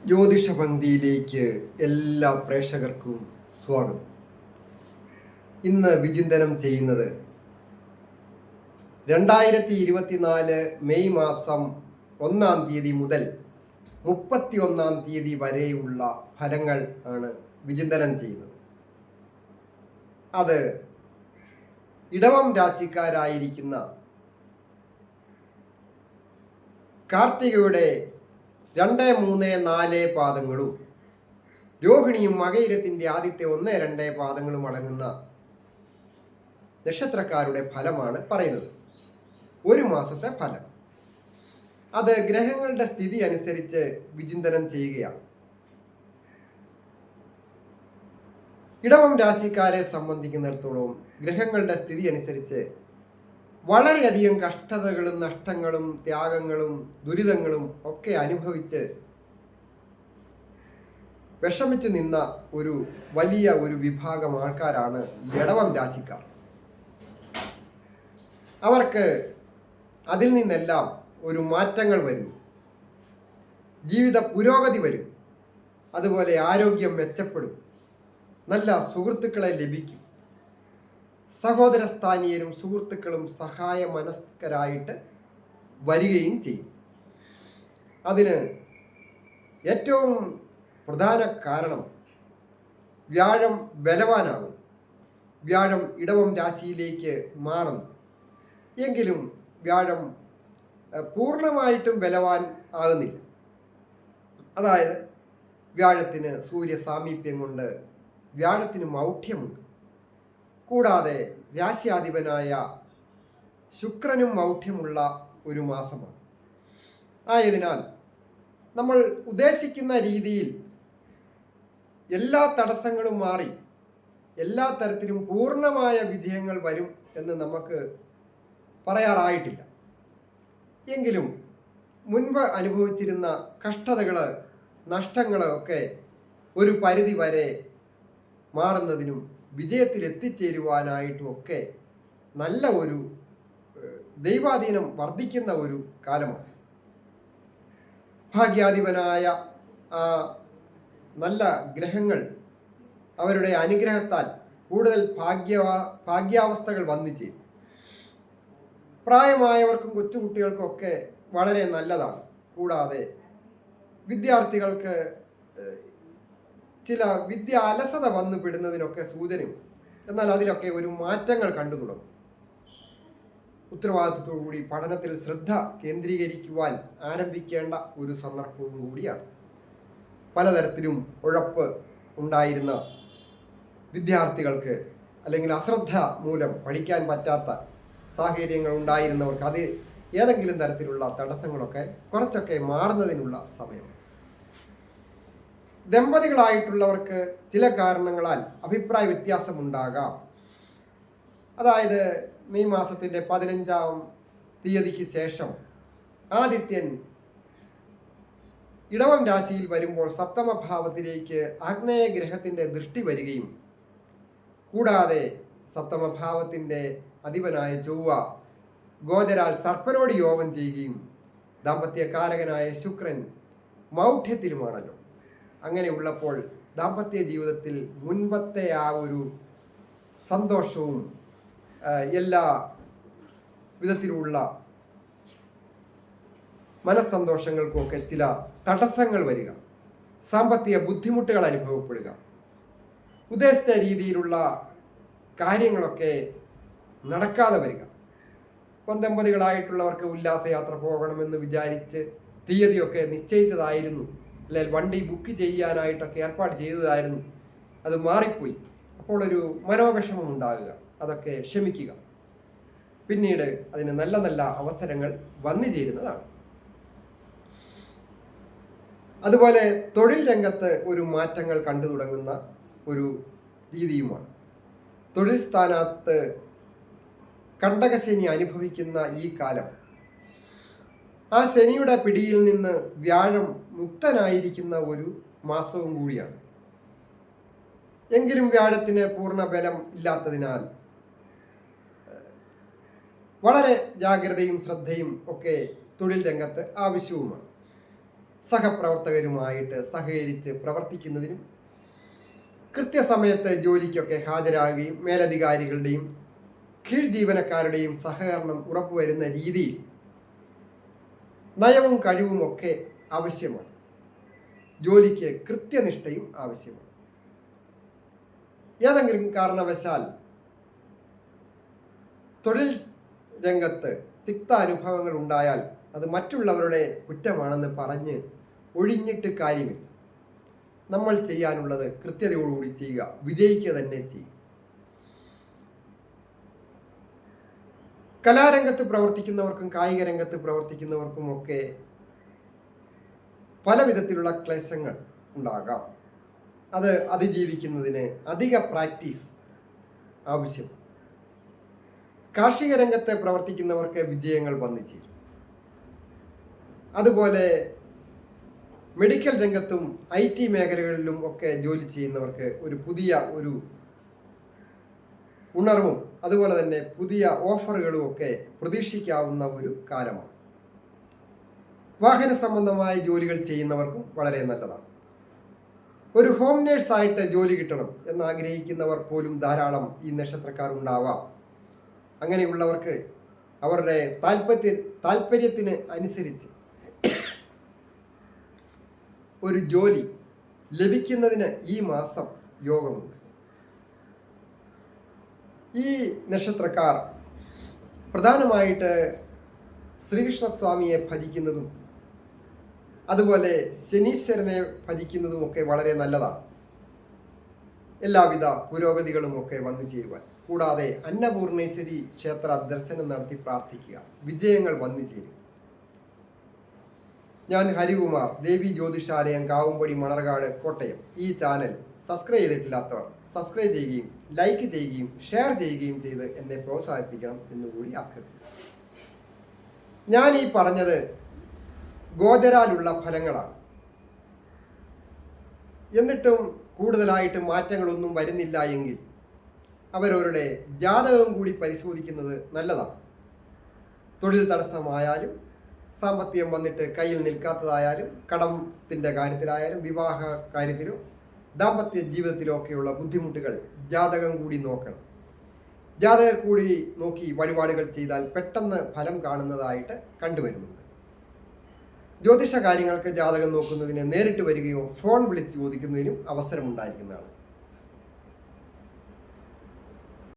ജ്യോതിഷ പങ്ക്തിയിലേക്ക് എല്ലാ പ്രേക്ഷകർക്കും സ്വാഗതം. ഇന്ന് വിചിന്തനം ചെയ്യുന്നത് 2024 മെയ് മാസം 1-ാം തീയതി മുതൽ 31-ാം തീയതി വരെയുള്ള ഫലങ്ങൾ ആണ് വിചിന്തനം ചെയ്യുന്നത്. അത് ഇടവം രാശിക്കാരായിരിക്കുന്ന കാർത്തികയുടെ 2, 3, 4 പാദങ്ങളും രോഹിണിയും മകയിരത്തിൻ്റെ ആദ്യത്തെ 1, 2 പാദങ്ങളും അടങ്ങുന്ന നക്ഷത്രക്കാരുടെ ഫലമാണ് പറയുന്നത്. ഒരു മാസത്തെ ഫലം അത് ഗ്രഹങ്ങളുടെ സ്ഥിതി അനുസരിച്ച് വിചിന്തനം ചെയ്യുകയാണ്. ഇടവം രാശിക്കാരെ സംബന്ധിക്കുന്നിടത്തോളം ഗ്രഹങ്ങളുടെ സ്ഥിതി അനുസരിച്ച് വളരെയധികം കഷ്ടതകളും നഷ്ടങ്ങളും ത്യാഗങ്ങളും ദുരിതങ്ങളും ഒക്കെ അനുഭവിച്ച് വിഷമിച്ച് നിന്ന വലിയ ഒരു വിഭാഗം ആൾക്കാരാണ് ഇടവം രാശിക്കാർ. അവർക്ക് അതിൽ നിന്നെല്ലാം ഒരു മാറ്റങ്ങൾ വരും, ജീവിത പുരോഗതി വരും, അതുപോലെ ആരോഗ്യം മെച്ചപ്പെടും, നല്ല സുഹൃത്തുക്കളെ ലഭിക്കും, സഹോദരസ്ഥാനീയരും സുഹൃത്തുക്കളും സഹായ മനസ്കരായിട്ട് വരികയും ചെയ്യും. അതിന് ഏറ്റവും പ്രധാന കാരണം വ്യാഴം ബലവാനാകും. വ്യാഴം ഇടവം രാശിയിലേക്ക് മാറുന്നു. എങ്കിലും വ്യാഴം പൂർണ്ണമായിട്ടും ബലവാൻ ആകുന്നില്ല. അതായത് വ്യാഴത്തിന് സൂര്യ സാമീപ്യം കൊണ്ട് വ്യാഴത്തിന് മൗഢ്യമുണ്ട്. കൂടാതെ രാശ്യാധിപനായ ശുക്രനും മൗഢ്യമുള്ള ഒരു മാസമാണ്. ആയതിനാൽ നമ്മൾ ഉദ്ദേശിക്കുന്ന രീതിയിൽ എല്ലാ തടസ്സങ്ങളും മാറി എല്ലാ തരത്തിലും പൂർണ്ണമായ വിജയങ്ങൾ വരും എന്ന് നമുക്ക് പറയാറായിട്ടില്ല. എങ്കിലും മുൻപ് അനുഭവിച്ചിരുന്ന കഷ്ടതകൾ നഷ്ടങ്ങൾ ഒക്കെ ഒരു പരിധി വരെ മാറുന്നതിനും വിജയത്തിൽ എത്തിച്ചേരുവാനായിട്ടും ഒക്കെ നല്ല ഒരു ദൈവാധീനം വർദ്ധിക്കുന്ന ഒരു കാലമാണ്. ഭാഗ്യാധിപനായ നല്ല ഗ്രഹങ്ങൾ അവരുടെ അനുഗ്രഹത്താൽ കൂടുതൽ ഭാഗ്യാവസ്ഥകൾ വന്നു ചേരും. പ്രായമായവർക്കും കൊച്ചുകുട്ടികൾക്കും ഒക്കെ വളരെ നല്ലതാണ്. കൂടാതെ വിദ്യാർത്ഥികൾക്ക് ചില വിദ്യ അലസത വന്നു പെടുന്നതിനൊക്കെ സൂചനയുണ്ട്. എന്നാൽ അതിലൊക്കെ ഒരു മാറ്റങ്ങൾ കണ്ടു തുടങ്ങും. ഉത്തരവാദിത്വത്തോടുകൂടി പഠനത്തിൽ ശ്രദ്ധ കേന്ദ്രീകരിക്കുവാൻ ആരംഭിക്കേണ്ട ഒരു സന്ദർഭവും കൂടിയാണ്. പലതരത്തിലും ഉഴപ്പ് ഉണ്ടായിരുന്ന വിദ്യാർത്ഥികൾക്ക് അല്ലെങ്കിൽ അശ്രദ്ധ മൂലം പഠിക്കാൻ പറ്റാത്ത സാഹചര്യങ്ങൾ ഉണ്ടായിരുന്നവർക്ക് അത് ഏതെങ്കിലും തരത്തിലുള്ള തടസ്സങ്ങളൊക്കെ കുറച്ചൊക്കെ മാറുന്നതിനുള്ള സമയം. ദമ്പതികളായിട്ടുള്ളവർക്ക് ചില കാരണങ്ങളാൽ അഭിപ്രായ വ്യത്യാസമുണ്ടാകാം. അതായത് മെയ് മാസത്തിൻ്റെ 15-ാം തീയതിക്ക് ശേഷം ആദിത്യൻ ഇടവം രാശിയിൽ വരുമ്പോൾ സപ്തമഭാവത്തിലേക്ക് ആഗ്നേയ ഗ്രഹത്തിൻ്റെ ദൃഷ്ടി വരികയും കൂടാതെ സപ്തമഭാവത്തിൻ്റെ അധിപനായ ചൊവ്വ ഗോചരാൽ സർപ്പനോട് യോഗം ചെയ്യുകയും ദാമ്പത്യകാരകനായ ശുക്രൻ മൗഢ്യത്തിലുമാണല്ലോ. അങ്ങനെയുള്ളപ്പോൾ ദാമ്പത്യ ജീവിതത്തിൽ മുൻപത്തെ ആ ഒരു സന്തോഷവും എല്ലാ വിധത്തിലുള്ള മനസ്സന്തോഷങ്ങൾക്കുമൊക്കെ ചില തടസ്സങ്ങൾ വരിക, സാമ്പത്തിക ബുദ്ധിമുട്ടുകൾ അനുഭവപ്പെടുക, ഉദ്ദേശിച്ച രീതിയിലുള്ള കാര്യങ്ങളൊക്കെ നടക്കാതെ വരിക. ദമ്പതികളായിട്ടുള്ളവർക്ക് ഉല്ലാസയാത്ര പോകണമെന്ന് വിചാരിച്ച് തീയതിയൊക്കെ നിശ്ചയിച്ചതായിരുന്നു, അല്ലെങ്കിൽ വണ്ടി ബുക്ക് ചെയ്യാനായിട്ടൊക്കെ ഏർപ്പാട് ചെയ്തതായിരുന്നു, അത് മാറിപ്പോയി. അപ്പോൾ ഒരു മനോവിഷമം ഉണ്ടാകുക, അതൊക്കെ ക്ഷമിക്കുക. പിന്നീട് അതിന് നല്ല നല്ല അവസരങ്ങൾ വന്നു ചേരുന്നതാണ്. അതുപോലെ തൊഴിൽ രംഗത്ത് ഒരു മാറ്റങ്ങൾ കണ്ടു തുടങ്ങുന്ന ഒരു രീതിയുമാണ്. തൊഴിൽ സ്ഥാനത്ത് കണ്ടകശനി അനുഭവിക്കുന്ന ഈ കാലം ആ ശനിയുടെ പിടിയിൽ നിന്ന് വ്യാഴം മുക്തനായിരിക്കുന്ന ഒരു മാസവും കൂടിയാണ്. എങ്കിലും വ്യാഴത്തിന് പൂർണ്ണ ബലം ഇല്ലാത്തതിനാൽ വളരെ ജാഗ്രതയും ശ്രദ്ധയും ഒക്കെ തൊഴിൽ രംഗത്ത് ആവശ്യവുമാണ്. സഹപ്രവർത്തകരുമായിട്ട് സഹകരിച്ച് പ്രവർത്തിക്കുന്നതിനും കൃത്യസമയത്ത് ജോലിക്കൊക്കെ ഹാജരാകുകയും മേലധികാരികളുടെയും കീഴ് ജീവനക്കാരുടെയും സഹകരണം ഉറപ്പുവരുന്ന രീതിയിൽ നയവും കഴിവും ഒക്കെ ആവശ്യമാണ്. ജോലിക്ക് കൃത്യനിഷ്ഠയും ആവശ്യമാണ്. ഏതെങ്കിലും കാരണവശാൽ തൊഴിൽ രംഗത്ത് തിക്ത അനുഭവങ്ങൾ ഉണ്ടായാൽ അത് മറ്റുള്ളവരുടെ കുറ്റമാണെന്ന് പറഞ്ഞ് ഒഴിഞ്ഞിട്ട് കാര്യമില്ല. നമ്മൾ ചെയ്യാനുള്ളത് കൃത്യതയോടുകൂടി ചെയ്യുക, വിജയിക്കുക തന്നെ ചെയ്യും. കലാരംഗത്ത് പ്രവർത്തിക്കുന്നവർക്കും കായിക രംഗത്ത് പ്രവർത്തിക്കുന്നവർക്കും ഒക്കെ പല വിധത്തിലുള്ള ക്ലേശങ്ങൾ ഉണ്ടാകാം. അത് അതിജീവിക്കുന്നതിന് അധിക പ്രാക്ടീസ് ആവശ്യം. കാർഷിക രംഗത്ത് പ്രവർത്തിക്കുന്നവർക്ക് വിജയങ്ങൾ വന്നു ചേരും. അതുപോലെ മെഡിക്കൽ രംഗത്തും IT മേഖലകളിലും ഒക്കെ ജോലി ചെയ്യുന്നവർക്ക് ഒരു പുതിയ ഉണർവും അതുപോലെ തന്നെ പുതിയ ഓഫറുകളും ഒക്കെ പ്രതീക്ഷിക്കാവുന്ന ഒരു കാലമാണ്. വാഹന സംബന്ധമായ ജോലികൾ ചെയ്യുന്നവർക്കും വളരെ നല്ലതാണ്. ഒരു ഹോം നേഴ്സായിട്ട് ജോലി കിട്ടണം എന്നാഗ്രഹിക്കുന്നവർ പോലും ധാരാളം ഈ നക്ഷത്രക്കാർ ഉണ്ടാവാം. അങ്ങനെയുള്ളവർക്ക് അവരുടെ താല്പര്യത്തിന് അനുസരിച്ച് ഒരു ജോലി ലഭിക്കുന്നതിന് ഈ മാസം യോഗമുണ്ട്. ഈ നക്ഷത്രക്കാർ പ്രധാനമായിട്ട് ശ്രീകൃഷ്ണസ്വാമിയെ ഭജിക്കുന്നതും അതുപോലെ ശനീശ്വരനെ ഭജിക്കുന്നതുമൊക്കെ വളരെ നല്ലതാണ്. എല്ലാവിധ പുരോഗതികളും ഒക്കെ വന്നു ചേരുവാൻ. കൂടാതെ അന്നപൂർണേശ്വരി ക്ഷേത്ര ദർശനം നടത്തി പ്രാർത്ഥിക്കുക, വിജയങ്ങൾ വന്നു ചേരും. ഞാൻ ഹരികുമാർ, ദേവി ജ്യോതിഷാലയം, കാവുംപടി, മണർകാട്, കോട്ടയം. ഈ ചാനൽ സബ്സ്ക്രൈബ് ചെയ്തിട്ടില്ലാത്തവർ സബ്സ്ക്രൈബ് ചെയ്യുകയും ലൈക്ക് ചെയ്യുകയും ഷെയർ ചെയ്യുകയും ചെയ്ത് എന്നെ പ്രോത്സാഹിപ്പിക്കണം എന്നുകൂടി അഭ്യർത്ഥിക്കുന്നു. ഞാൻ ഈ പറഞ്ഞത് ഗോചരാലുള്ള ഫലങ്ങളാണ്. എന്നിട്ടും കൂടുതലായിട്ട് മാറ്റങ്ങളൊന്നും വരുന്നില്ല എങ്കിൽ അവരവരുടെ ജാതകം കൂടി പരിശോധിക്കുന്നത് നല്ലതാണ്. തൊഴിൽ തടസ്സമായാലും സാമ്പത്തികം വന്നിട്ട് കയ്യിൽ നിൽക്കാത്തതായാലും കടത്തിൻ്റെ കാര്യത്തിലായാലും വിവാഹ കാര്യത്തിലോ ദാമ്പത്യ ജീവിതത്തിലോ ഒക്കെയുള്ള ബുദ്ധിമുട്ടുകൾ ജാതകം കൂടി നോക്കണം. ജാതകം കൂടി നോക്കി വഴിപാടുകൾ ചെയ്താൽ പെട്ടെന്ന് ഫലം കാണുന്നതായിട്ട് കണ്ടുവരുന്നുണ്ട്. ജ്യോതിഷ കാര്യങ്ങൾക്ക് ജാതകം നോക്കുന്നതിന് നേരിട്ട് വരികയോ ഫോൺ വിളിച്ച് ചോദിക്കുന്നതിനും അവസരമുണ്ടായിരിക്കുന്നതാണ്.